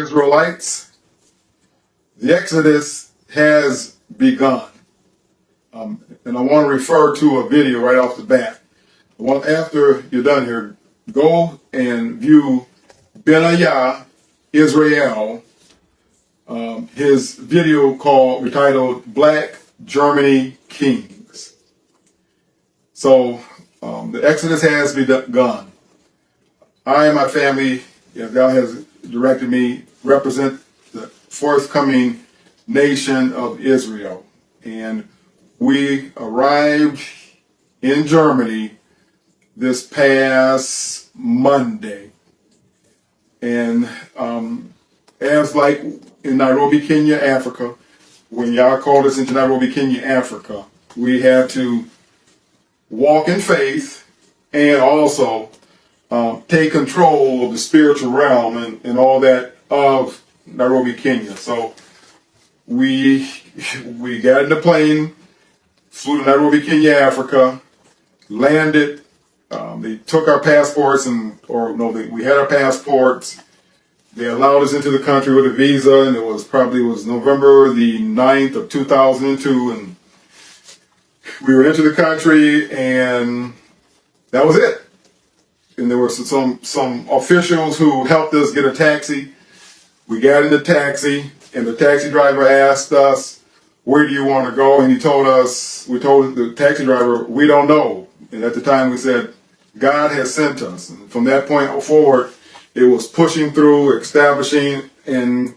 Israelites, the Exodus has begun. And I want to refer to a video right off the bat. After you're done here, go and view Benaiah Israel, his video entitled Black Germany Kings. So the Exodus has begun. I and my family, God has directed me, represent the forthcoming nation of Israel. And we arrived in Germany this past Monday. And as like in Nairobi, Kenya, Africa, when Yah called us into Nairobi, Kenya, Africa, we had to walk in faith and also take control of the spiritual realm and all that of Nairobi, Kenya. So we got in the plane, flew to Nairobi, Kenya, Africa, landed. They took our passports we had our passports. They allowed us into the country with a visa, and it was November the 9th of 2002, and we were into the country, and that was it. And there were some officials who helped us get a taxi. We got in the taxi, and the taxi driver asked us, "Where do you want to go?" And we told the taxi driver, "We don't know." And at the time we said, "God has sent us." And from that point forward, it was pushing through, establishing, and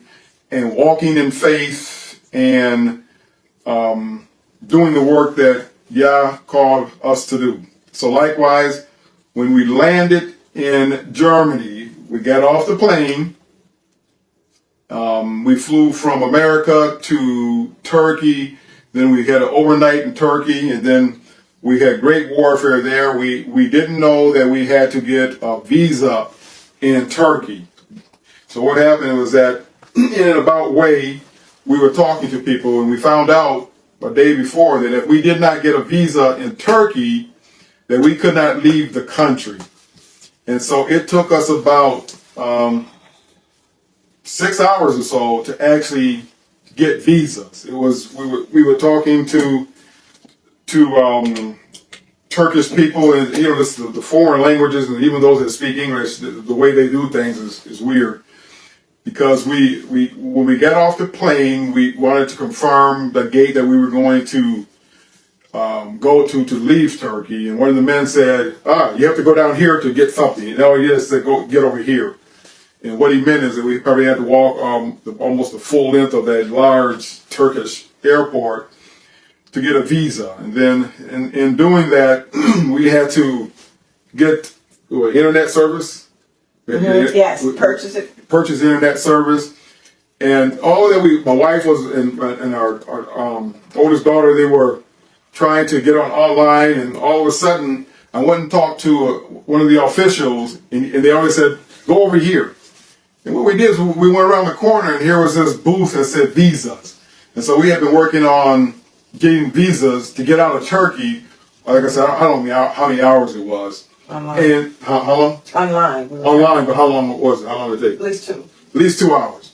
walking in faith, and doing the work that Yah called us to do. So likewise, when we landed in Germany, we got off the plane. We flew from America to Turkey. Then we had an overnight in Turkey, and then we had great warfare there. We didn't know that we had to get a visa in Turkey. So what happened was that in an about way, we were talking to people, and we found out a day before that if we did not get a visa in Turkey, that we could not leave the country. And so it took us about 6 hours or so to actually get visas. We were talking to Turkish people, and the foreign languages, and even those that speak English, the way they do things is weird. Because when we got off the plane, we wanted to confirm the gate that we were going to go to leave Turkey, and one of the men said, "You have to go down here to get something." And all he did is say, "Go get over here." And what he meant is that we probably had to walk almost the full length of that large Turkish airport to get a visa. And then in doing that, we had to get internet service. Yes, purchase it. Purchase internet service. And all that my wife was and our oldest daughter, they were trying to get online, and all of a sudden I went and talked to one of the officials, and they always said, "Go over here." And what we did is we went around the corner, and here was this booth that said visas. And so we had been working on getting visas to get out of Turkey. Like I said, I don't know how many hours it was. Online. And how long? Online. Online, but how long was it? How long did it take? At least 2. At least 2 hours.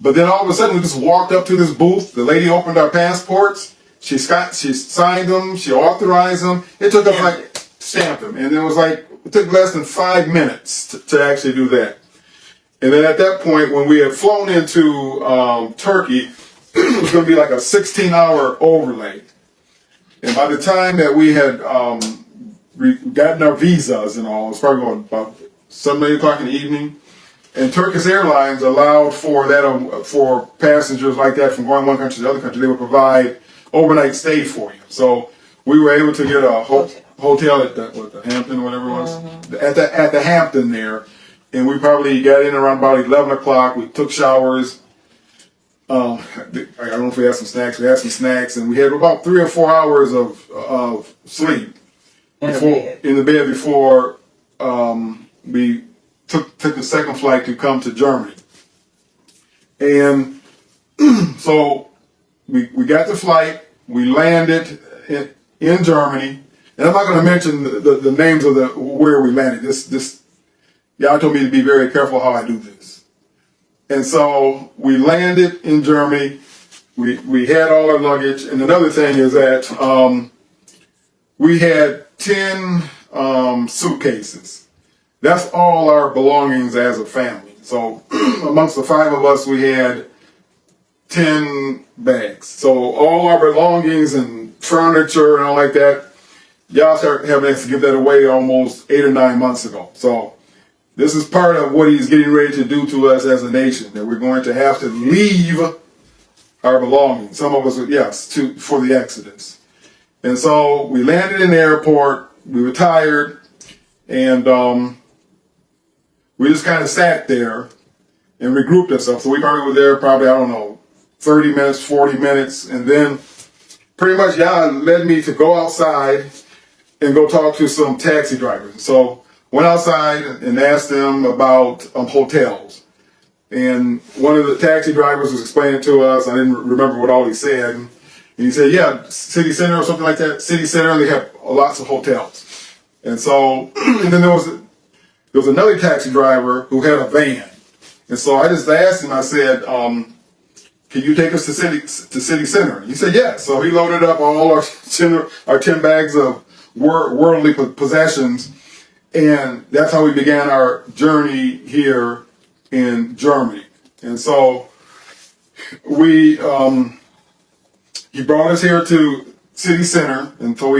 But then all of a sudden we just walked up to this booth. The lady opened our passports. She signed them. She authorized them. It took us stamped them. And it took less than 5 minutes to actually do that. And then at that point, when we had flown into Turkey, it was going to be like a 16-hour overlay. And by the time that we had gotten our visas and all, it was probably going about 7, 8 o'clock in the evening. And Turkish Airlines allowed for that for passengers like that from going one country to the other country. They would provide overnight stay for you. So we were able to get a hotel at the Hampton, whatever it was, at the Hampton there. And we probably got in around about 11 o'clock. We took showers. I don't know if we had some snacks. We had some snacks, and we had about 3 or 4 hours of sleep in the bed before we took the second flight to come to Germany. And so we got the flight. We landed in Germany, and I'm not going to mention the names of where we landed. Y'all told me to be very careful how I do this. And so we landed in Germany. We had all our luggage. And another thing is that we had 10 suitcases. That's all our belongings as a family. So amongst the 5 of us, we had 10 bags. So all our belongings and furniture and all like that, y'all started having to give that away almost 8 or 9 months ago. So this is part of what he's getting ready to do to us as a nation, that we're going to have to leave our belongings. Some of us, yes, for the Exodus. And so we landed in the airport. We were tired, and we just kind of sat there and regrouped ourselves. So we probably were there I don't know, 30 minutes, 40 minutes. And then pretty much Yah led me to go outside and go talk to some taxi drivers. So went outside and asked them about hotels. And one of the taxi drivers was explaining to us, I didn't remember what all he said. And he said, yeah, city center or something like that. City center, they have lots of hotels. And so, and then there was another taxi driver who had a van. And so I just asked him, I said, can you take us to city center? He said, yes. So he loaded up all our 10 bags of worldly possessions. And that's how we began our journey here in Germany. And so he brought us here to city center. And so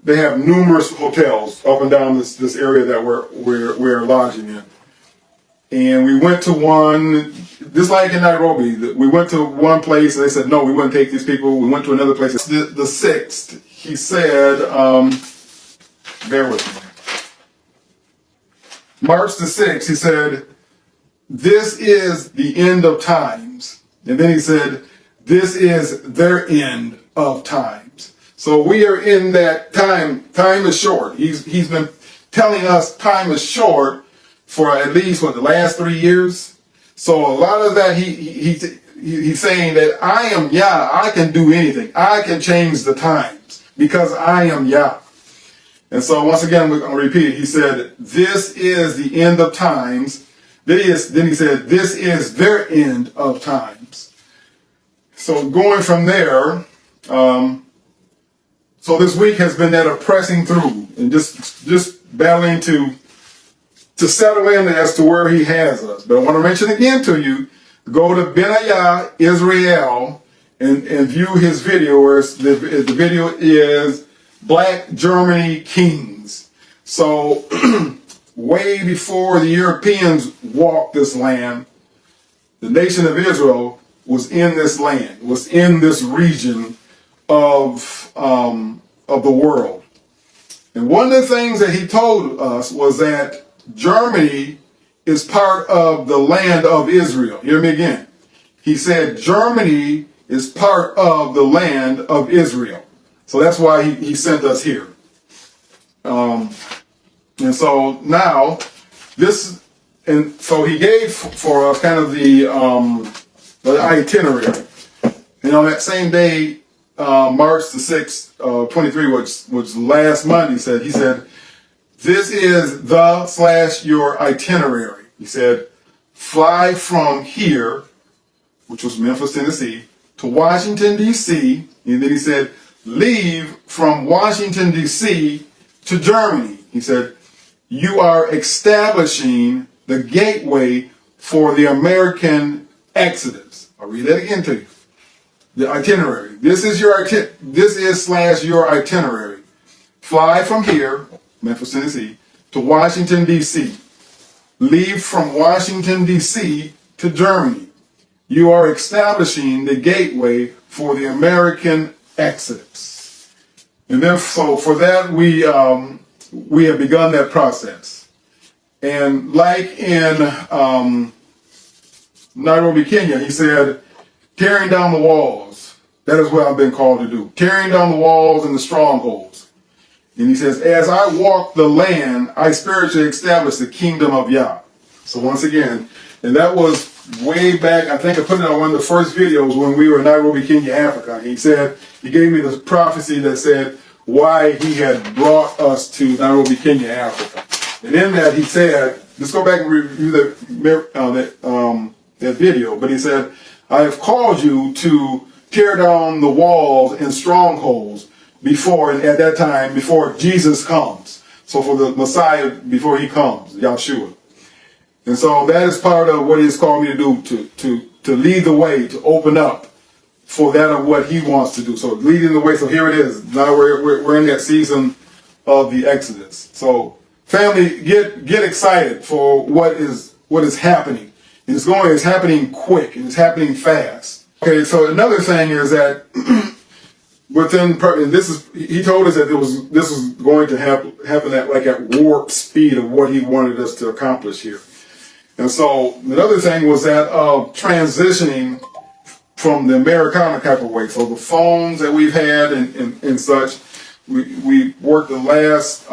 they have numerous hotels up and down this area that we're lodging in. And we went to one, just like in Nairobi, we went to one place and they said, no, we wouldn't take these people. We went to another place. The 6th, he said, bear with me. March the 6th, he said, this is the end of times. And then he said, this is their end of times. So we are in that time. Time is short. He's been telling us time is short for at least, the last 3 years. So a lot of that, he's saying that I am Yah. I can do anything. I can change the times because I am Yah. And so once again, we're going to repeat it. He said, this is the end of times. Then he said, this is their end of times. So going from there, so this week has been that of pressing through and just battling to settle in as to where he has us. But I want to mention again to you, go to Benayah Israel and view his video, where the video is Black Germany Kings. So way before the Europeans walked this land, the nation of Israel was in this land, was in this region of the world. And one of the things that he told us was that Germany is part of the land of Israel. Hear me again. He said Germany is part of the land of Israel. So that's why he sent us here. And so now so he gave for us kind of the itinerary. And on that same day, March the 6th, 23, which last Monday, he said, this is your itinerary. He said, fly from here, which was Memphis, Tennessee, to Washington, D.C. And then he said, leave from Washington, D.C. to Germany. He said, you are establishing the gateway for the American Exodus. I'll read that again to you. The itinerary. This is your itinerary. Fly from here, Memphis, Tennessee, to Washington, D.C. Leave from Washington, D.C. to Germany. You are establishing the gateway for the American Exodus. And then, so for that, we have begun that process. And like in Nairobi, Kenya, he said, tearing down the walls. That is what I've been called to do. Tearing down the walls and the strongholds. And he says, as I walk the land, I spiritually establish the kingdom of Yah. So once again, and that was way back, I think I put it on one of the first videos when we were in Nairobi, Kenya, Africa. He said, he gave me this prophecy that said why he had brought us to Nairobi, Kenya, Africa. And in that he said, let's go back and review that video, but he said, I have called you to tear down the walls and strongholds before, and at that time, before Jesus comes. So for the Messiah, before he comes, Yahshua. And so that is part of what he's called me to do, to lead the way, to open up for that of what he wants to do. So leading the way, so here it is. Now we're in that season of the Exodus. So family, get excited for what is happening. And it's happening quick, and it's happening fast. Okay, so another thing is that he told us that this was going to happen at warp speed of what he wanted us to accomplish here. And so another thing was that transitioning from the Americana type of way. So the phones that we've had and such, we worked the last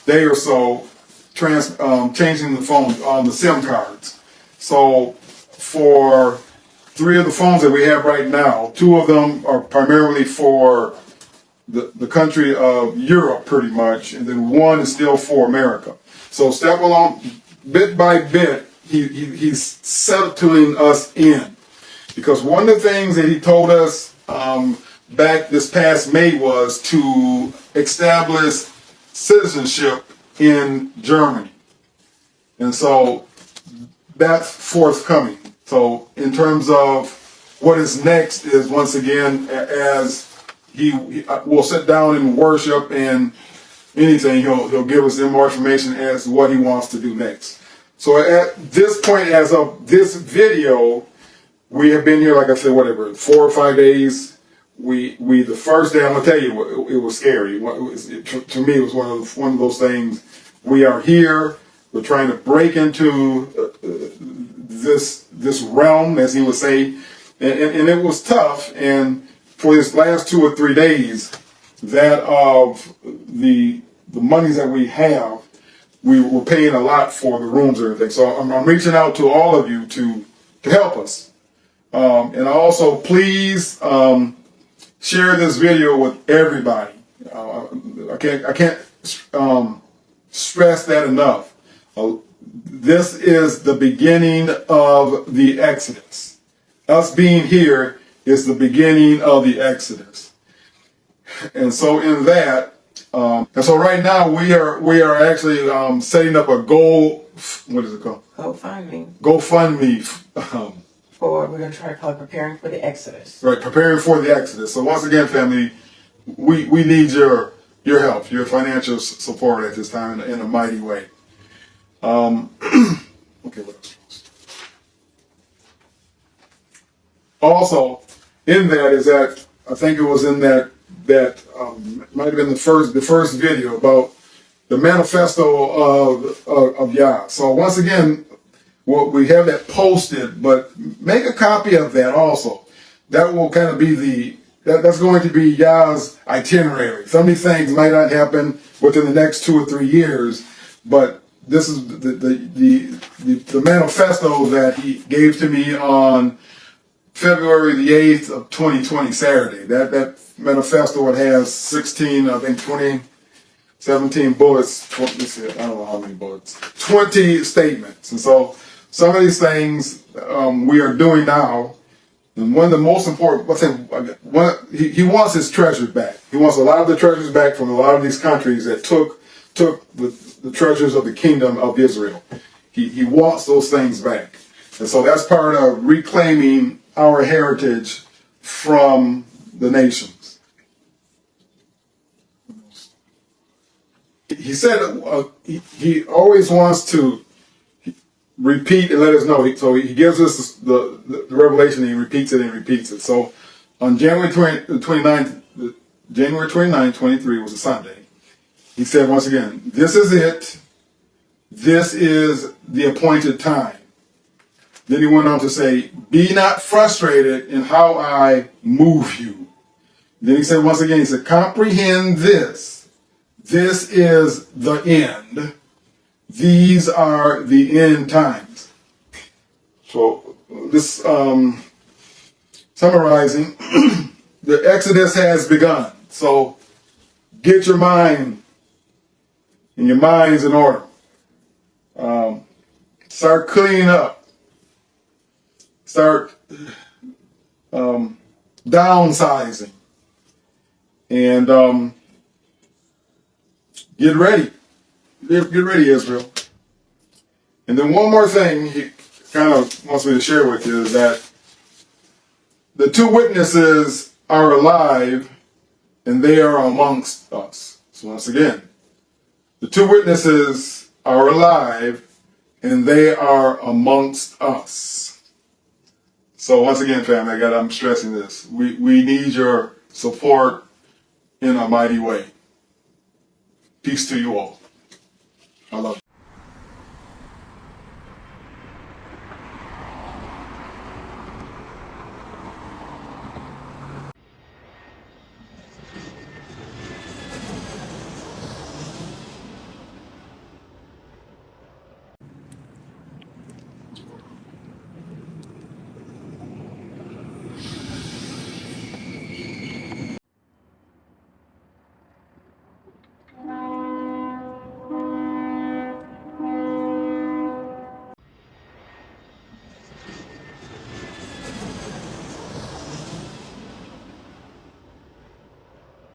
day or so changing the phones on the SIM cards. So for 3 of the phones that we have right now, 2 of them are primarily for the country of Europe pretty much, and then 1 is still for America. So step along, bit by bit, he's settling us in. Because one of the things that he told us back this past May was to establish citizenship in Germany. And so that's forthcoming. So in terms of what is next is, once again, as he will sit down and worship and anything, he'll give us more information as to what he wants to do next. So at this point, as of this video, we have been here, like I said, 4 or 5 days. We the first day, I'm gonna tell you, it was scary. To me, it was one of those things. We are here. We're trying to break into this realm, as he would say, and it was tough. And for this last 2 or 3 days, that of the monies that we have, we were paying a lot for the rooms and everything. So I'm reaching out to all of you to help us. And also, please share this video with everybody. I can't stress that enough. This is the beginning of the Exodus. Us being here is the beginning of the Exodus. And so in that, and so right now we are actually setting up a what is it called? GoFundMe. We're going to try to call it Preparing for the Exodus. Right, preparing for the Exodus. So once again, family, we need your help, your financial support at this time in a mighty way. Okay, what else? Also, in that is that I think it was in that might have been the first video about the manifesto of Yah. So once again, we have that posted, but make a copy of that also. That will kind of be that's going to be Yah's itinerary. Some of these things might not happen within the next 2 or 3 years, but this is the manifesto that he gave to me on February the 8th of 2020, Saturday. That manifesto, it has 17 bullets. I don't know how many bullets. 20 statements. And so some of these things we are doing now. And one of the most important he wants his treasures back. He wants a lot of the treasures back from a lot of these countries that took the treasures of the kingdom of Israel. He wants those things back. And so that's part of reclaiming our heritage from the nations. He said he always wants to repeat and let us know. So he gives us the revelation, and he repeats it and repeats it. So on January 29th, 23 was a Sunday. He said once again, this is it. This is the appointed time. Then he went on to say, be not frustrated in how I move you. Then he said once again, he said, comprehend this. This is the end. These are the end times. So this, summarizing, the Exodus has begun. So get your mind and your minds in order. Start cleaning up. start downsizing. And get ready. Get ready, Israel. And then one more thing he kind of wants me to share with you is that the two witnesses are alive and they are amongst us. So once again, the two witnesses are alive and they are amongst us. So once again, family, I'm stressing this. We need your support in a mighty way. Peace to you all. I love you.